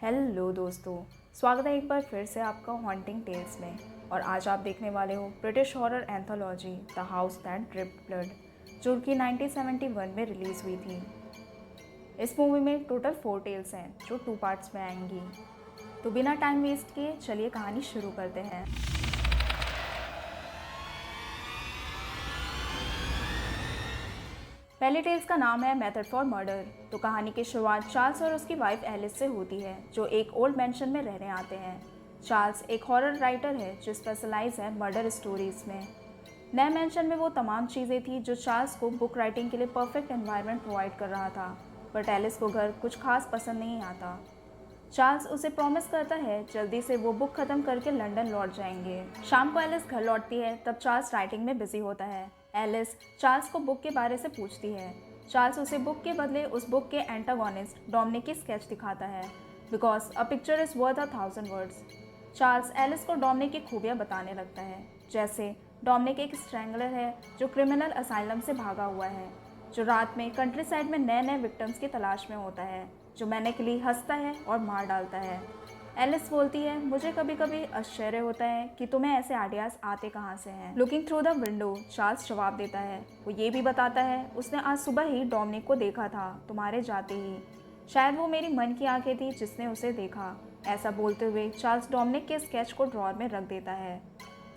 Hello दोस्तों, स्वागत है एक बार फिर से आपका हॉन्टिंग टेल्स में। और आज आप देखने वाले हो British horror anthology the house that dripped blood, जो कि 1971 में रिलीज़ हुई थी। इस मूवी में टोटल 4 टेल्स हैं जो 2 पार्ट्स में आएंगी। तो बिना टाइम वेस्ट किए चलिए कहानी शुरू करते हैं। पहले टेल्स का नाम है मेथड फॉर मर्डर। तो कहानी की शुरुआत चार्ल्स और उसकी वाइफ एलिस से होती है, जो एक ओल्ड मैंशन में रहने आते हैं। चार्ल्स एक हॉरर राइटर है जो स्पेशलाइज है मर्डर स्टोरीज में। नए मैंशन में वो तमाम चीज़ें थी जो चार्ल्स को बुक राइटिंग के लिए परफेक्ट एनवायरनमेंट प्रोवाइड कर रहा था, बट एलिस को घर कुछ खास पसंद नहीं आता। चार्ल्स उसे प्रॉमिस करता है जल्दी से वो बुक खत्म करके लंदन लौट जाएंगे। शाम को एलिस घर लौटती है, तब चार्ल्स राइटिंग में बिजी होता है। एलिस चार्ल्स को बुक के बारे से पूछती है। चार्ल्स उसे बुक के बदले उस बुक के एंटागोनिस्ट डोमिनिक की स्केच दिखाता है, because a picture is worth 1,000 words. Charles Ellis को डोमिनिक की खूबियाँ बताने लगता है, जैसे डोमिनिक एक स्ट्रैंगलर है जो क्रिमिनल असाइलम से भागा हुआ है, जो रात में कंट्री साइड में नए नए विक्टिम्स की तलाश में होता है, जो मैंने के लिए हंसता है और मार डालता है। एलिस बोलती है, मुझे कभी कभी आश्चर्य होता है कि तुम्हें ऐसे आइडियाज़ आते कहाँ से हैं। Looking through the window, Charles जवाब देता है। वो ये भी बताता है उसने आज सुबह ही डोमिनिक को देखा था तुम्हारे जाते ही। शायद वो मेरी मन की आंखें थी जिसने उसे देखा। ऐसा बोलते हुए चार्ल्स डोमिनिक के स्केच को ड्रॉअर में रख देता है।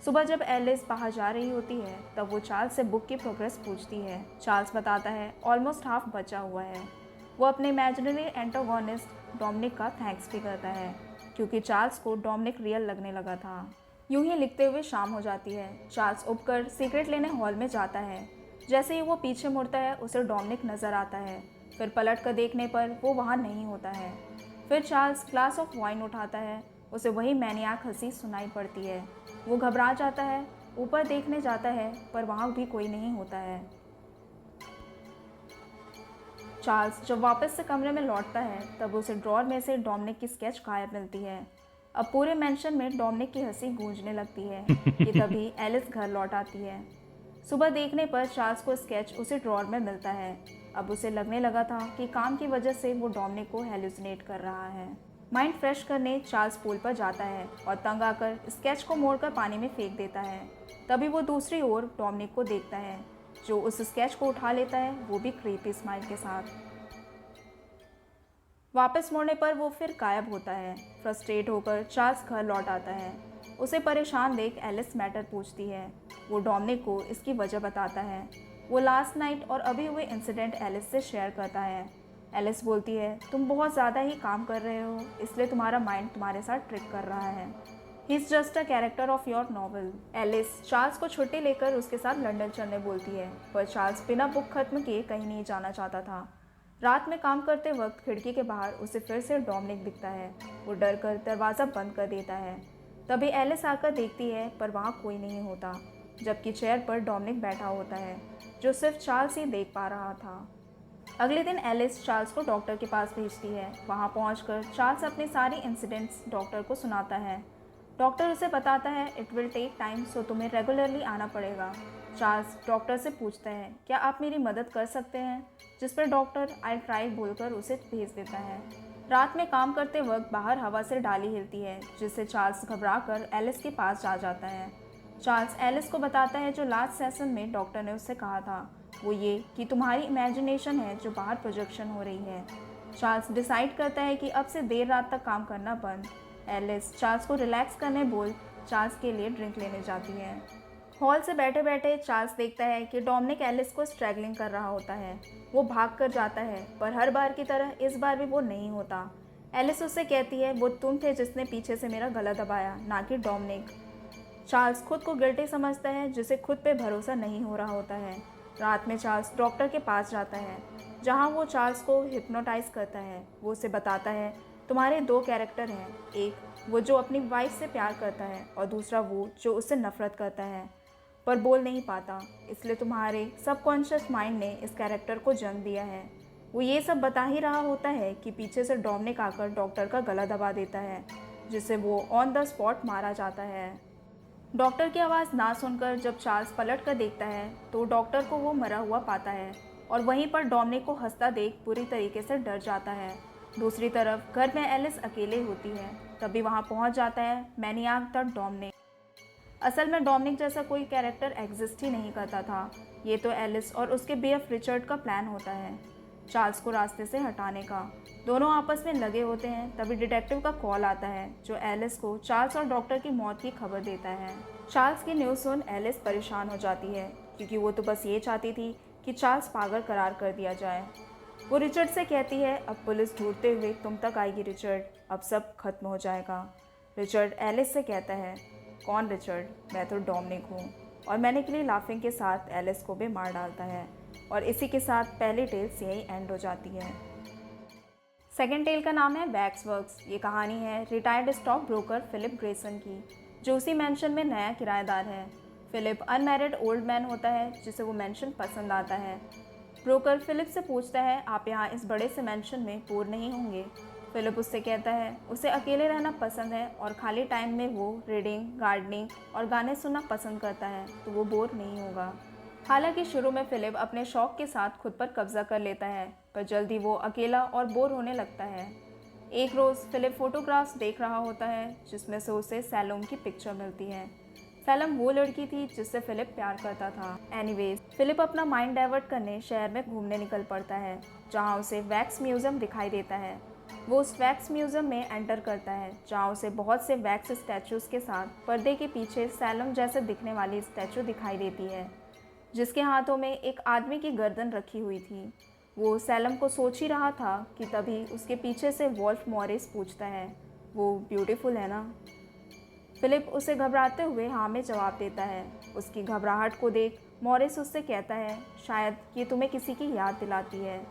सुबह जब एलिस बाहर जा रही होती है, तब वो चार्ल्स से बुक की प्रोग्रेस पूछती है। चार्ल्स बताता है ऑलमोस्ट हाफ बचा हुआ है। वो अपने इमेजिनरी एंटागोनिस्ट डोमिनिक का थैंक्स भी करता है, क्योंकि चार्ल्स को डोमिनिक रियल लगने लगा था। यूं ही लिखते हुए शाम हो जाती है। चार्ल्स उठकर सीक्रेट लेने हॉल में जाता है। जैसे ही वो पीछे मुड़ता है, उसे डोमिनिक नज़र आता है। फिर पलट कर देखने पर वो वहाँ नहीं होता है। फिर चार्ल्स ग्लास ऑफ वाइन उठाता है। उसे वही मैनियाक हंसी सुनाई पड़ती है। वो घबरा जाता है, ऊपर देखने जाता है, पर वहाँ भी कोई नहीं होता है। चार्ल्स जब वापस से कमरे में लौटता है, तब उसे ड्रॉअर में से डोमिनिक की स्केच गायब मिलती है। अब पूरे मेंशन में डोमिनिक की हंसी गूंजने लगती है कि तभी एलिस घर लौट आती है। सुबह देखने पर चार्ल्स को स्केच उसे ड्रॉअर में मिलता है। अब उसे लगने लगा था कि काम की वजह से वो डोमिनिक को हेलुसिनेट कर रहा है। माइंड फ्रेश करने चार्ल्स पूल पर जाता है और तंग आकर स्केच को मोड़कर पानी में फेंक देता है। तभी वो दूसरी ओर डोमिनिक को देखता है, जो उस स्केच को उठा लेता है, वो भी क्रीपी स्माइल के साथ। वापस मुड़ने पर वो फिर गायब होता है। फ्रस्ट्रेट होकर चार्ल्स घर लौट आता है। उसे परेशान देख एलिस मैटर पूछती है। वो डोमिनिक को इसकी वजह बताता है। वो लास्ट नाइट और अभी हुए इंसिडेंट एलिस से शेयर करता है। एलिस बोलती है, तुम बहुत ज़्यादा ही काम कर रहे हो, इसलिए तुम्हारा माइंड तुम्हारे साथ ट्रिक कर रहा है। He is just a character of your novel. Ellis Charles को छुट्टी लेकर उसके साथ लंदन चलने बोलती है, पर चार्ल्स बिना बुक खत्म किए कहीं नहीं जाना चाहता था। रात में काम करते वक्त खिड़की के बाहर उसे फिर से डोमिनिक दिखता है। वो डर कर दरवाज़ा बंद कर देता है। तभी एलिस आकर देखती है, पर वहाँ कोई नहीं होता, जबकि चेयर पर डोमिनिक बैठा होता है, जो सिर्फ चार्ल्स ही देख पा रहा था। अगले दिन एलिस चार्ल्स को डॉक्टर के पास भेजती है। वहाँ पहुँचकर चार्ल्स अपने सारी इंसिडेंट्स डॉक्टर को सुनाता है। डॉक्टर उसे बताता है, इट विल टेक टाइम, सो तुम्हें रेगुलरली आना पड़ेगा। चार्ल्स डॉक्टर से पूछता है, क्या आप मेरी मदद कर सकते हैं, जिस पर डॉक्टर आई ट्राई बोलकर उसे भेज देता है। रात में काम करते वक्त बाहर हवा से डाली हिलती है, जिससे चार्ल्स घबराकर एलिस के पास जा जाता है। चार्ल्स एलिस को बताता है जो लास्ट सेशन में डॉक्टर ने उससे कहा था, वो ये कि तुम्हारी इमेजिनेशन है जो बाहर प्रोजेक्शन हो रही है। चार्ल्स डिसाइड करता है कि अब से देर रात तक काम करना बंद। एलिस चार्ल्स को रिलैक्स करने बोल चार्ल्स के लिए ड्रिंक लेने जाती है। हॉल से बैठे बैठे चार्ल्स देखता है कि डोमिनिक एलिस को स्ट्रैगलिंग कर रहा होता है। वो भाग कर जाता है, पर हर बार की तरह इस बार भी वो नहीं होता। एलिस उससे कहती है, वो तुम थे जिसने पीछे से मेरा गला दबाया, ना कि डोमिनिक। चार्ल्स खुद को गिल्टी समझता है, जिसे खुद पे भरोसा नहीं हो रहा होता है। रात में चार्ल्स डॉक्टर के पास जाता है, जहाँ वो चार्ल्स को हिप्नोटाइज करता है। वो उसे बताता है, तुम्हारे 2 कैरेक्टर हैं, एक वो जो अपनी वाइफ से प्यार करता है और दूसरा वो जो उससे नफरत करता है, पर बोल नहीं पाता, इसलिए तुम्हारे सबकॉन्शियस माइंड ने इस कैरेक्टर को जन्म दिया है। वो ये सब बता ही रहा होता है कि पीछे से डोमिनिक आकर डॉक्टर का गला दबा देता है, जिससे वो ऑन द स्पॉट मारा जाता है। डॉक्टर की आवाज़ ना सुनकर जब चार्ल्स पलट कर देखता है, तो डॉक्टर को वो मरा हुआ पाता है और वहीं पर डोमिनिक को हंसता देख बुरी तरीके से डर जाता है। दूसरी तरफ घर में एलिस अकेले होती है। तभी वहाँ पहुँच जाता है मैनियाक द डोमिनिक। असल में डोमिनिक जैसा कोई कैरेक्टर एग्जिस्ट ही नहीं करता था। ये तो एलिस और उसके बीएफ रिचर्ड का प्लान होता है चार्ल्स को रास्ते से हटाने का। दोनों आपस में लगे होते हैं। तभी डिटेक्टिव का कॉल आता है जो एलिस को चार्ल्स और डॉक्टर की मौत की खबर देता है। चार्ल्स की न्यूज़ सुन एलिस परेशान हो जाती है क्योंकि वो तो बस ये चाहती थी कि चार्ल्स पागल करार कर दिया जाए। वो रिचर्ड से कहती है अब पुलिस ढूंढते हुए तुम तक आएगी रिचर्ड, अब सब खत्म हो जाएगा। रिचर्ड एलिस से कहता है कौन रिचर्ड? मैं तो डोमिनिक हूँ। और मैंने के लिए लाफिंग के साथ एलिस को भी मार डालता है। और इसी के साथ पहली टेल्स यही एंड हो जाती है। सेकेंड टेल का नाम है वैक्स वर्क्स। ये कहानी है retired stock broker Philip Grayson की, जो उसी मैंशन में नया किराएदार है। फिलिप अनमैरिड ओल्ड मैन होता है जिसे वो मैंशन पसंद आता है। ब्रोकर फिलिप से पूछता है आप यहाँ इस बड़े से मैंशन में बोर नहीं होंगे? फिलिप उससे कहता है उसे अकेले रहना पसंद है और खाली टाइम में वो रीडिंग, गार्डनिंग और गाने सुनना पसंद करता है, तो वो बोर नहीं होगा। हालांकि शुरू में फिलिप अपने शौक के साथ खुद पर कब्जा कर लेता है, पर जल्दी वो अकेला और बोर होने लगता है। एक रोज़ फिलिप फोटोग्राफ्स देख रहा होता है जिसमें से उसे सैलोम की पिक्चर मिलती है। सैलम वो लड़की थी जिससे फिलिप प्यार करता था। एनीवेज फिलिप अपना माइंड डाइवर्ट करने शहर में घूमने निकल पड़ता है जहाँ उसे वैक्स म्यूज़ियम दिखाई देता है। वो उस वैक्स म्यूज़ियम में एंटर करता है जहाँ उसे बहुत से वैक्स स्टैचूज़ के साथ पर्दे के पीछे सैलम जैसे दिखने वाली स्टैचू दिखाई देती है जिसके हाथों में एक आदमी की गर्दन रखी हुई थी। वो सैलम को सोच ही रहा था कि तभी उसके पीछे से वॉल्फ मॉरिस पूछता है वो ब्यूटीफुल है ना? फिलिप उसे घबराते हुए हाँ में जवाब देता है। उसकी घबराहट को देख मॉरिस उससे कहता है शायद ये तुम्हें किसी की याद दिलाती है।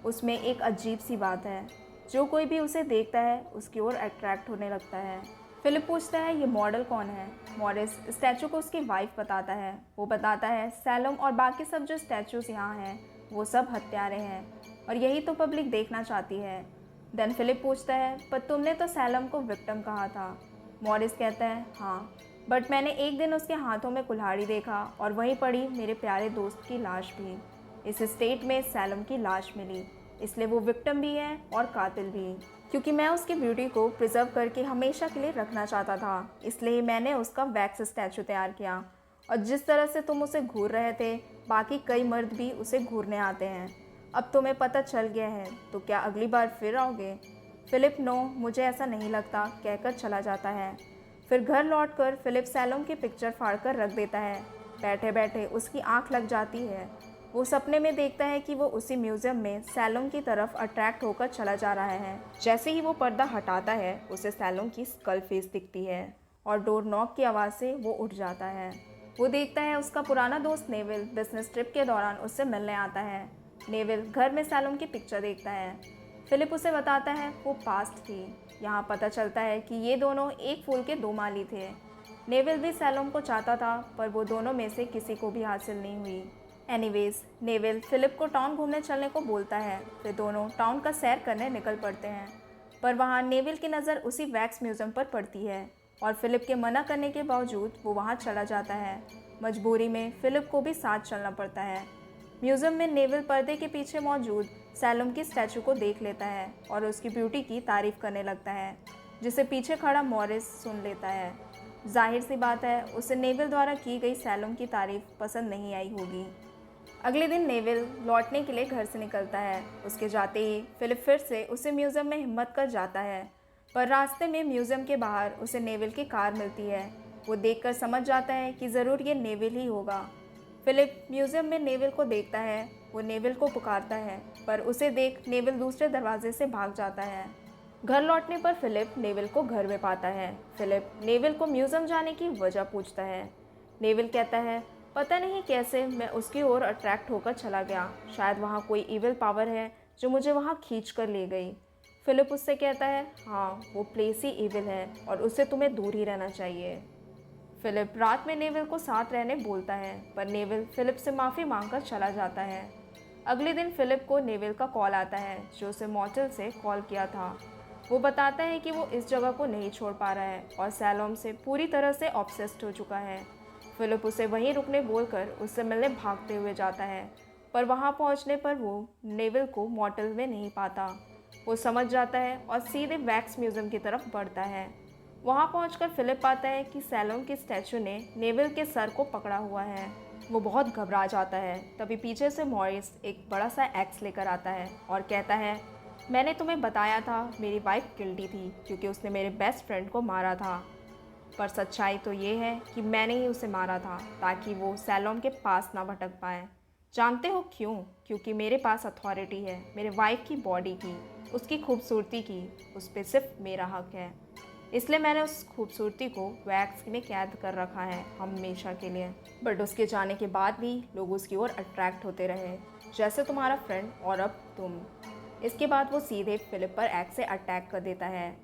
उसमें एक अजीब सी बात है, जो कोई भी उसे देखता है उसकी ओर अट्रैक्ट होने लगता है। फिलिप पूछता है ये मॉडल कौन है? मॉरिस स्टैचू को उसकी वाइफ बताता है। वो बताता है सैलम और बाकी सब जो स्टैचूज़ यहाँ हैं वो सब हत्यारे हैं और यही तो पब्लिक देखना चाहती है। देन फिलिप पूछता है पर तुमने तो सैलम को विक्टिम कहा था। मॉरिस कहता है हाँ, बट मैंने एक दिन उसके हाथों में कुल्हाड़ी देखा और वहीं पड़ी मेरे प्यारे दोस्त की लाश भी। इस स्टेट में सैलम की लाश मिली, इसलिए वो विक्टिम भी है और कातिल भी। क्योंकि मैं उसकी ब्यूटी को प्रिजर्व करके हमेशा के लिए रखना चाहता था, इसलिए मैंने उसका वैक्स स्टैचू तैयार किया। और जिस तरह से तुम उसे घूर रहे थे, बाकी कई मर्द भी उसे घूरने आते हैं। अब तुम्हें पता चल गया है तो क्या अगली बार फिर आओगे? फिलिप नो, मुझे ऐसा नहीं लगता कहकर चला जाता है। फिर घर लौटकर फिलिप सैलम की पिक्चर फाड़कर रख देता है। बैठे बैठे उसकी आंख लग जाती है। वो सपने में देखता है कि वो उसी म्यूज़ियम में सैलम की तरफ अट्रैक्ट होकर चला जा रहा है। जैसे ही वो पर्दा हटाता है उसे सैलम की स्कल फेस दिखती है और डोर नॉक की आवाज़ से वो उठ जाता है। वो देखता है उसका पुराना दोस्त नेविल बिजनेस ट्रिप के दौरान उससे मिलने आता है। नेविल घर में सैलम की पिक्चर देखता है। फिलिप उसे बताता है वो पास्ट थी। यहाँ पता चलता है कि ये दोनों एक फूल के दो माली थे। नेविल भी सैलम को चाहता था पर वो दोनों में से किसी को भी हासिल नहीं हुई। एनीवेज नेविल फिलिप को टाउन घूमने चलने को बोलता है। फिर दोनों टाउन का सैर करने निकल पड़ते हैं, पर वहाँ नेविल की नज़र उसी वैक्स म्यूज़ियम पर पड़ती है और फिलिप के मना करने के बावजूद वो वहाँ चला जाता है। मजबूरी में फिलिप को भी साथ चलना पड़ता है। म्यूज़ियम में नेविल पर्दे के पीछे मौजूद सैलम की स्टैचू को देख लेता है और उसकी ब्यूटी की तारीफ़ करने लगता है, जिसे पीछे खड़ा मॉरिस सुन लेता है। जाहिर सी बात है उसे नेविल द्वारा की गई सैलम की तारीफ़ पसंद नहीं आई होगी। अगले दिन नेविल लौटने के लिए घर से निकलता है। उसके जाते ही फिलिप फिर से उसे म्यूज़ियम में हिम्मत कर जाता है, पर रास्ते में म्यूज़ियम के बाहर उसे नेविल की कार मिलती है। वो देखकर समझ जाता है कि ज़रूर ये नेविल ही होगा। फिलिप म्यूज़ियम में नेविल को देखता है। वो नेविल को पुकारता है, पर उसे देख नेविल दूसरे दरवाजे से भाग जाता है। घर लौटने पर फिलिप नेविल को घर में पाता है। फिलिप नेविल को म्यूज़ियम जाने की वजह पूछता है। नेविल कहता है पता नहीं कैसे मैं उसकी ओर अट्रैक्ट होकर चला गया। शायद वहाँ कोई इविल पावर है जो मुझे वहाँ खींच कर ले गई। फिलिप उससे कहता है हाँ, वो प्लेस ही इविल है और उससे तुम्हें दूर ही रहना चाहिए। फिलिप रात में नेविल को साथ रहने बोलता है, पर नेविल फिलिप से माफ़ी मांगकर चला जाता है। अगले दिन फिलिप को नेविल का कॉल आता है जो उसे मॉटल से कॉल किया था। वो बताता है कि वो इस जगह को नहीं छोड़ पा रहा है और सैलोम से पूरी तरह से ऑब्सेस्ड हो चुका है। फिलिप उसे वहीं रुकने बोलकर उससे मिलने भागते हुए जाता है, पर वहां पहुंचने पर वो नेविल को मॉटल में नहीं पाता। वो समझ जाता है और सीधे वैक्स म्यूज़ियम की तरफ बढ़ता है। वहाँ पहुंचकर फिलिप पाता है कि सैलोम की स्टैचू ने नेविल के सर को पकड़ा हुआ है। वो बहुत घबरा जाता है। तभी पीछे से मॉरिस एक बड़ा सा एक्स लेकर आता है और कहता है, मैंने तुम्हें बताया था मेरी वाइफ गिल्टी थी क्योंकि उसने मेरे बेस्ट फ्रेंड को मारा था। पर सच्चाई तो ये है कि मैंने ही उसे मारा था ताकि वो सैलोम के पास ना भटक पाए। जानते हो क्यों? क्योंकि मेरे पास अथॉरिटी है मेरे वाइफ की बॉडी की, उसकी खूबसूरती की। उस पर सिर्फ मेरा हक है, इसलिए मैंने उस खूबसूरती को वैक्स में कैद कर रखा है हमेशा के लिए। बट उसके जाने के बाद भी लोग उसकी ओर अट्रैक्ट होते रहे, जैसे तुम्हारा फ्रेंड और अब तुम। इसके बाद वो सीधे फिलिप पर एक्स से अटैक कर देता है।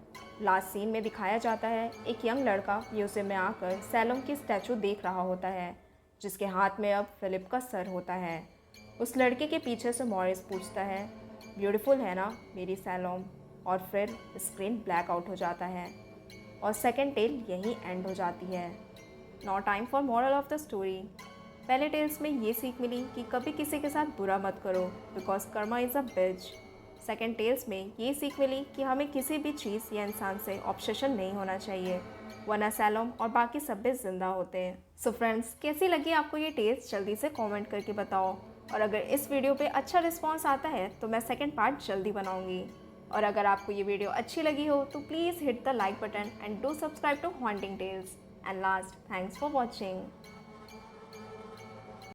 लास्ट सीन में दिखाया जाता है एक यंग लड़का म्यूजियम में आकर सैलोम की स्टैचू देख रहा होता है, जिसके हाथ में अब फिलिप का सर होता है। उस लड़के के पीछे से मॉरिस पूछता है, ब्यूटीफुल है ना मेरी सैलोम? और फिर स्क्रीन ब्लैक आउट हो जाता है और सेकेंड टेल यहीं एंड हो जाती है। Now time for moral of the story. पहले टेल्स में ये सीख मिली कि कभी किसी के साथ बुरा मत करो because karma is a bitch. Second tales में ये सीख मिली कि हमें किसी भी चीज़ या इंसान से ऑब्सेशन नहीं होना चाहिए, वरना सैलोम और बाकी सब भी जिंदा होते हैं। सो फ्रेंड्स, कैसी लगी आपको ये टेल्स? जल्दी से कमेंट करके बताओ। और अगर इस वीडियो पे अच्छा रिस्पांस आता है तो मैं सेकंड पार्ट जल्दी बनाऊंगी। और अगर आपको ये वीडियो अच्छी लगी हो तो please hit the like button and do subscribe to haunting tales. And last, thanks for watching.